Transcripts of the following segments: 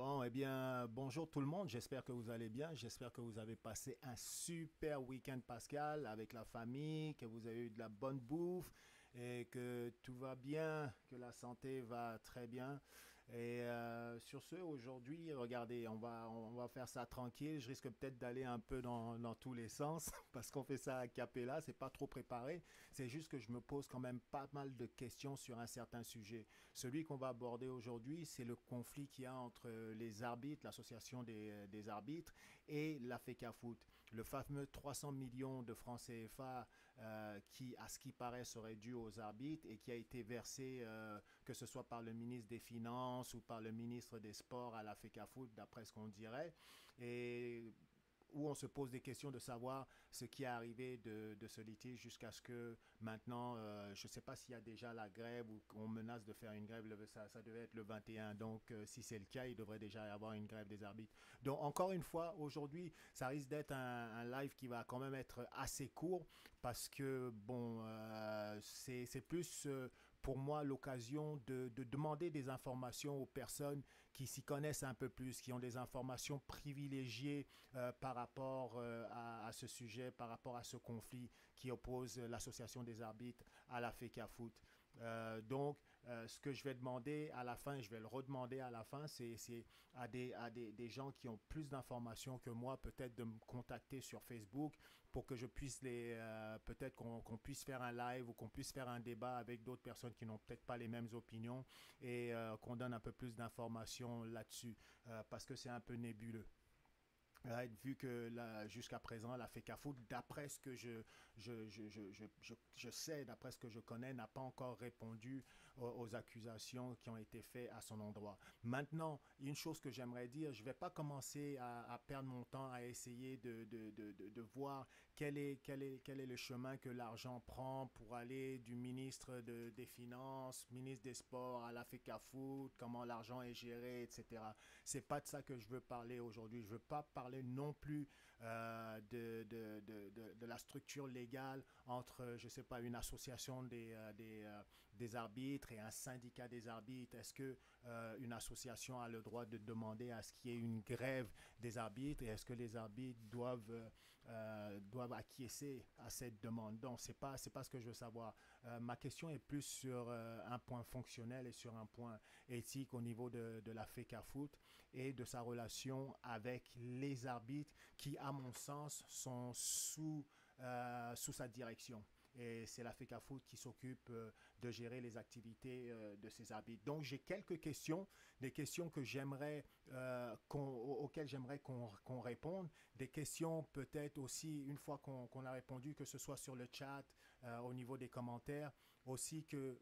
Bon, eh bien, bonjour tout le monde. J'espère que vous allez bien. J'espère que vous avez passé un super week-end pascal avec la famille, que vous avez eu de la bonne bouffe et que tout va bien, que la santé va très bien. Et sur ce, aujourd'hui, regardez, on va faire ça tranquille. Je risque peut-être d'aller un peu dans tous les sens parce qu'on fait ça à capella. C'est pas trop préparé. C'est juste que je me pose quand même pas mal de questions sur un certain sujet. Celui qu'on va aborder aujourd'hui, c'est le conflit qu'il y a entre les arbitres, l'association des arbitres et la FECAFOOT. Le fameux 300 millions de francs CFA qui, à ce qui paraît, serait dû aux arbitres et qui a été versé, que ce soit par le ministre des Finances ou par le ministre des Sports à la FECAFOOT, d'après ce qu'on dirait. Et où on se pose des questions de savoir ce qui est arrivé de ce litige jusqu'à ce que maintenant, je ne sais pas s'il y a déjà la grève ou qu'on menace de faire une grève, ça devait être le 21, donc si c'est le cas, il devrait déjà y avoir une grève des arbitres. Donc encore une fois, aujourd'hui, ça risque d'être un live qui va quand même être assez court parce que, bon, c'est plus pour moi l'occasion de demander des informations aux personnes qui s'y connaissent un peu plus, qui ont des informations privilégiées par rapport à ce sujet, par rapport à ce conflit qui oppose l'association des arbitres à la FECAFOOT. Ce que je vais demander à la fin, je vais le redemander à la fin, c'est des gens qui ont plus d'informations que moi, peut-être de me contacter sur Facebook pour que je puisse peut-être qu'on puisse faire un live ou qu'on puisse faire un débat avec d'autres personnes qui n'ont peut-être pas les mêmes opinions et qu'on donne un peu plus d'informations là-dessus parce que c'est un peu nébuleux. Vu que jusqu'à présent, la FECAFOOT, d'après ce que je sais, d'après ce que je connais, n'a pas encore répondu aux accusations qui ont été faites à son endroit. Maintenant, une chose que j'aimerais dire, je ne vais pas commencer à perdre mon temps à essayer de voir quel est le chemin que l'argent prend pour aller du ministre des Finances, ministre des Sports à la FECAFOOT, comment l'argent est géré, etc. C'est pas de ça que je veux parler aujourd'hui. Je veux pas parler non plus de la structure légale entre, je sais pas, une association des arbitres et un syndicat des arbitres. Est-ce que une association a le droit de demander à ce qu'il y ait une grève des arbitres et est-ce que les arbitres doivent acquiescer à cette demande? Donc, c'est pas ce que je veux savoir. Ma question est plus sur un point fonctionnel et sur un point éthique au niveau de la FECAFOOT et de sa relation avec les arbitres qui, à mon sens, sont sous sa direction. Et c'est la FECAFOOT qui s'occupe de gérer les activités de ces arbitres. Donc j'ai quelques questions, des questions que auxquelles j'aimerais qu'on réponde, des questions peut-être aussi une fois qu'on a répondu, que ce soit sur le chat, au niveau des commentaires, aussi que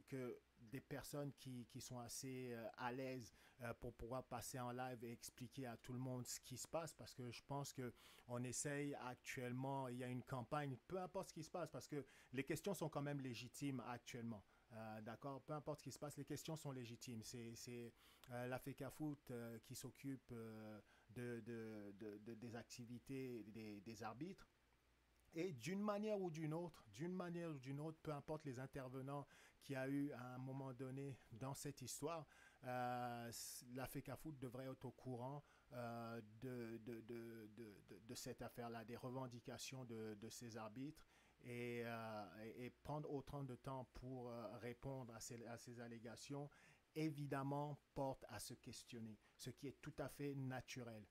des personnes qui sont assez à l'aise pour pouvoir passer en live et expliquer à tout le monde ce qui se passe parce que je pense que on essaye actuellement, il y a une campagne, peu importe ce qui se passe parce que les questions sont quand même légitimes actuellement. D'accord, peu importe ce qui se passe, les questions sont légitimes. C'est la FECAFOOT qui s'occupe des activités des arbitres. Et d'une manière ou d'une autre, peu importe les intervenants qu'il y a eu à un moment donné dans cette histoire, la FECAFOOT devrait être au courant de cette affaire-là, des revendications de ces arbitres et prendre autant de temps pour répondre à ces allégations, évidemment, porte à se questionner, ce qui est tout à fait naturel.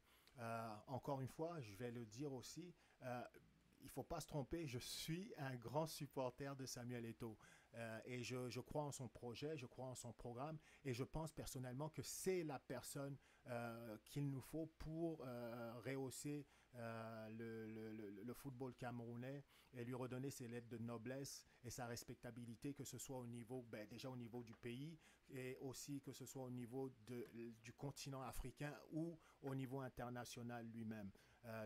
Encore une fois, je vais le dire aussi, il ne faut pas se tromper, je suis un grand supporter de Samuel Eto'o et je crois en son projet, je crois en son programme et je pense personnellement que c'est la personne qu'il nous faut pour rehausser le football camerounais et lui redonner ses lettres de noblesse et sa respectabilité, que ce soit au niveau, déjà au niveau du pays et aussi que ce soit au niveau du continent africain ou au niveau international lui-même.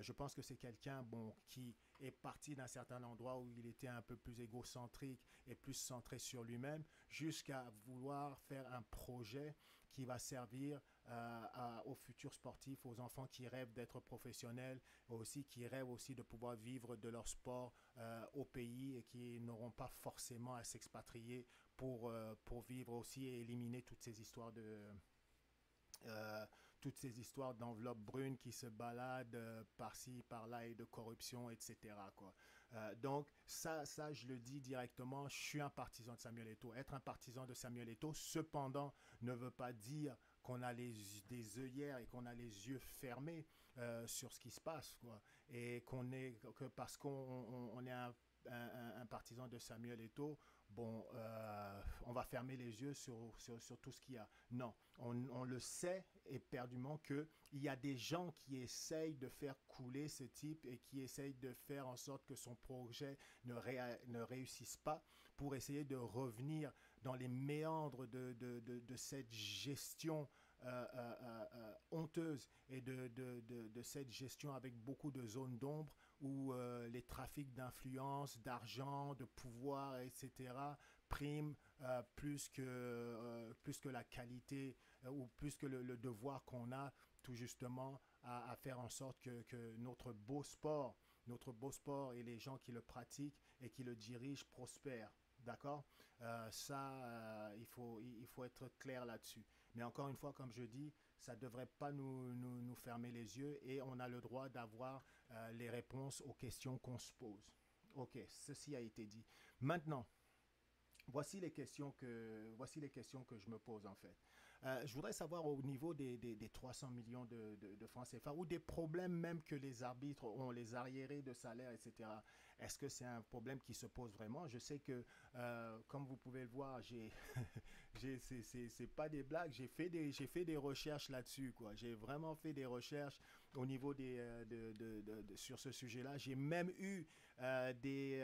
Je pense que c'est quelqu'un qui est parti d'un certain endroit où il était un peu plus égocentrique et plus centré sur lui-même jusqu'à vouloir faire un projet qui va servir aux futurs sportifs, aux enfants qui rêvent d'être professionnels, aussi qui rêvent aussi de pouvoir vivre de leur sport au pays et qui n'auront pas forcément à s'expatrier pour vivre aussi et éliminer toutes ces histoires toutes ces histoires d'enveloppes brunes qui se baladent par-ci, par-là et de corruption, etc., quoi. Donc, ça, je le dis directement, je suis un partisan de Samuel Eto'o. Être un partisan de Samuel Eto'o, cependant, ne veut pas dire qu'on a des œillères et qu'on a les yeux fermés sur ce qui se passe, quoi. Et que parce qu'on est un partisan de Samuel Eto'o, bon, on va fermer les yeux sur tout ce qu'il y a. Non, on le sait éperdument qu'il y a des gens qui essayent de faire couler ce type et qui essayent de faire en sorte que son projet ne réussisse pas pour essayer de revenir dans les méandres de cette gestion honteuse et de cette gestion avec beaucoup de zones d'ombre où les trafics d'influence, d'argent, de pouvoir, etc., priment plus que la qualité ou plus que le devoir qu'on a tout justement à faire en sorte que notre beau sport et les gens qui le pratiquent et qui le dirigent prospèrent. D'accord. Il faut être clair là-dessus. Mais encore une fois, comme je dis, ça ne devrait pas nous fermer les yeux et on a le droit d'avoir les réponses aux questions qu'on se pose. Ok, ceci a été dit. Maintenant, voici les questions que je me pose en fait. Je voudrais savoir au niveau des 300 millions de francs CFA ou des problèmes même que les arbitres ont, les arriérés de salaire, etc. Est-ce que c'est un problème qui se pose vraiment? Je sais que, comme vous pouvez le voir, c'est pas des blagues, j'ai fait des recherches là-dessus, quoi. J'ai vraiment fait des recherches au niveau sur ce sujet-là. J'ai même eu des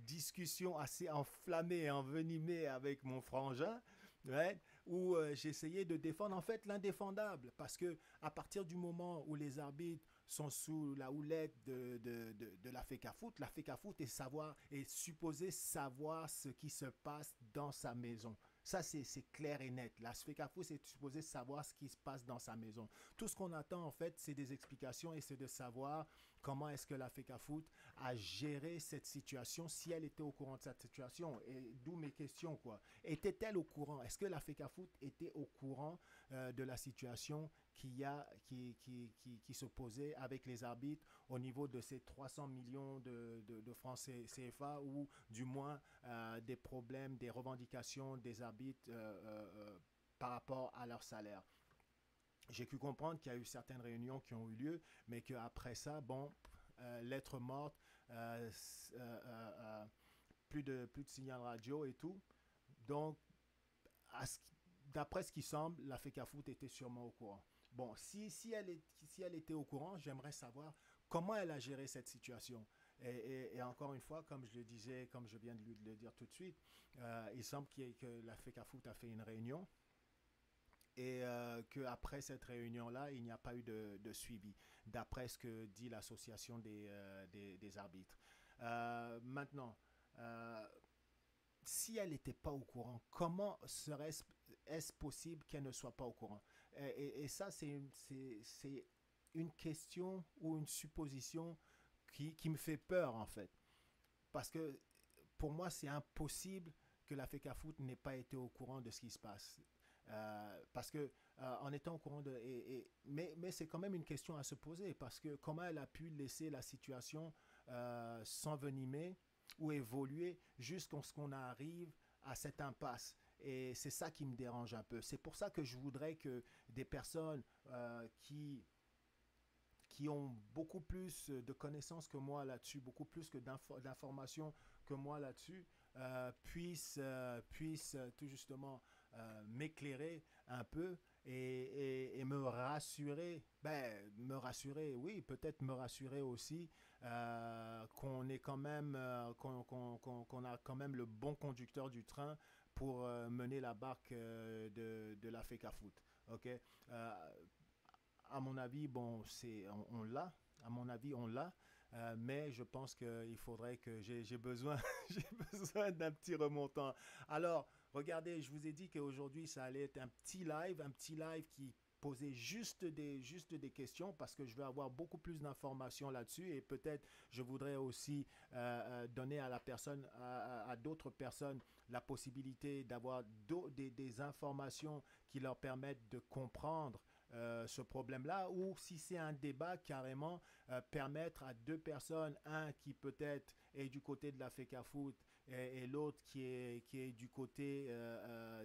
discussions assez enflammées et envenimées avec mon frangin, ouais, où j'essayais de défendre en fait l'indéfendable. Parce que à partir du moment où les arbitres sont sous la houlette de la FECAFOOT, la FECAFOOT est supposée savoir ce qui se passe dans sa maison. Ça, c'est clair et net. La FECAFOOT est supposée savoir ce qui se passe dans sa maison. Tout ce qu'on attend, en fait, c'est des explications et c'est de savoir comment est-ce que la FECAFOOT a géré cette situation, si elle était au courant de cette situation. Et d'où mes questions, quoi. Était-elle au courant? Est-ce que la FECAFOOT était au courant de la situation qui se posait avec les arbitres au niveau de ces 300 millions de francs CFA ou du moins des problèmes, des revendications des arbitres par rapport à leur salaire? J'ai pu comprendre qu'il y a eu certaines réunions qui ont eu lieu, mais qu'après ça, bon, lettre morte, plus de signal radio et tout. Donc, d'après ce qui semble, la FECAFOOT était sûrement au courant. Bon, si elle était au courant, j'aimerais savoir comment elle a géré cette situation. Et encore une fois, comme je le disais, comme je viens de le dire tout de suite, il semble que la FECAFOOT a fait une réunion et qu'après cette réunion-là, il n'y a pas eu de suivi, d'après ce que dit l'association des arbitres. Maintenant, si elle n'était pas au courant, comment est-ce possible qu'elle ne soit pas au courant? Et ça, c'est une question ou une supposition qui me fait peur, en fait. Parce que pour moi, c'est impossible que la FECAFOOT n'ait pas été au courant de ce qui se passe. Parce que en étant au courant mais c'est quand même une question à se poser parce que comment elle a pu laisser la situation s'envenimer ou évoluer jusqu'à ce qu'on arrive à cette impasse. Et c'est ça qui me dérange un peu. C'est pour ça que je voudrais que des personnes qui ont beaucoup plus de connaissances que moi là-dessus, beaucoup plus d'informations que moi là-dessus, puissent tout justement m'éclairer un peu et me rassurer. Me rassurer, oui, peut-être me rassurer aussi qu'on est quand même, qu'on a quand même le bon conducteur du train pour mener la barque de la FECAFOOT. Ok. À mon avis, bon, on l'a. À mon avis, on l'a. Mais je pense qu'il faudrait que j'ai besoin, j'ai besoin d'un petit remontant. Alors, regardez, je vous ai dit qu'aujourd'hui, ça allait être un petit live qui posait juste des questions parce que je vais avoir beaucoup plus d'informations là-dessus et peut-être je voudrais aussi donner à la personne, à d'autres personnes la possibilité d'avoir des informations qui leur permettent de comprendre ce problème-là, ou si c'est un débat, carrément permettre à deux personnes, un qui peut-être est du côté de la FECAFOOT et l'autre qui est du côté,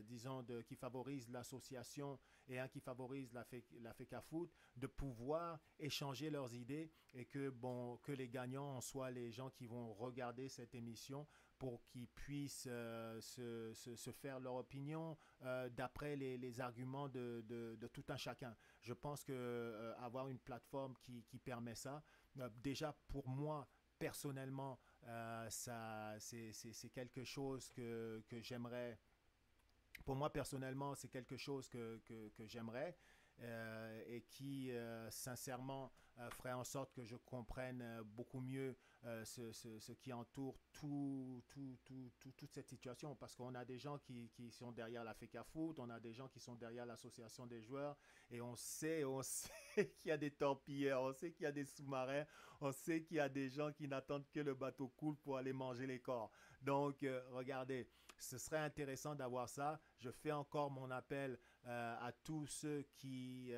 disons, qui favorise l'association, et un qui favorise la FECAFOOT, de pouvoir échanger leurs idées, et que, bon, que les gagnants soient les gens qui vont regarder cette émission pour qu'ils puissent se faire leur opinion d'après les arguments de tout un chacun. Je pense que avoir une plateforme qui permet ça, déjà pour moi, personnellement, c'est quelque chose que j'aimerais. Pour moi, personnellement, c'est quelque chose que j'aimerais et qui, sincèrement, ferait en sorte que je comprenne beaucoup mieux ce qui entoure toute cette situation. Parce qu'on a des gens qui sont derrière la FECAFOOT, on a des gens qui sont derrière l'association des joueurs, et on sait qu'il y a des torpilleurs, on sait qu'il y a des sous-marins, on sait qu'il y a des gens qui n'attendent que le bateau coule pour aller manger les corps. Donc, regardez, ce serait intéressant d'avoir ça. Je fais encore mon appel à tous ceux qui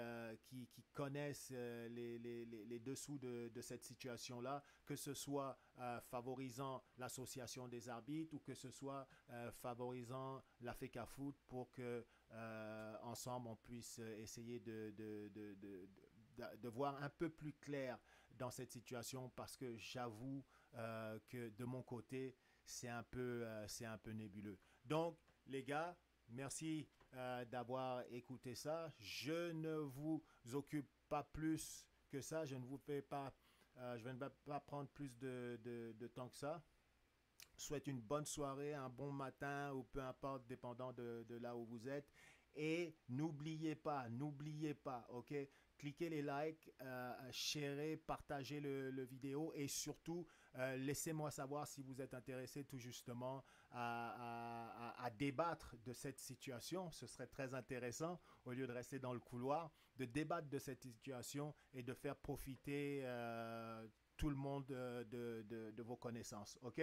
connaissent les dessous de cette situation-là, que ce soit favorisant l'association des arbitres ou que ce soit favorisant la FECAFOOT, pour que ensemble on puisse essayer de voir un peu plus clair dans cette situation, parce que j'avoue que de mon côté, c'est un peu nébuleux. Donc, les gars, merci d'avoir écouté ça. Je ne vous occupe pas plus que ça. Je ne vous fais pas, je ne vais pas prendre plus de temps que ça. Je souhaite une bonne soirée, un bon matin, ou peu importe, dépendant de là où vous êtes. Et n'oubliez pas, ok? Cliquez les likes, sharez, partagez le vidéo, et surtout, laissez-moi savoir si vous êtes intéressé tout justement à débattre de cette situation. Ce serait très intéressant, au lieu de rester dans le couloir, de débattre de cette situation et de faire profiter tout le monde de vos connaissances. Ok?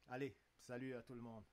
Allez, salut à tout le monde.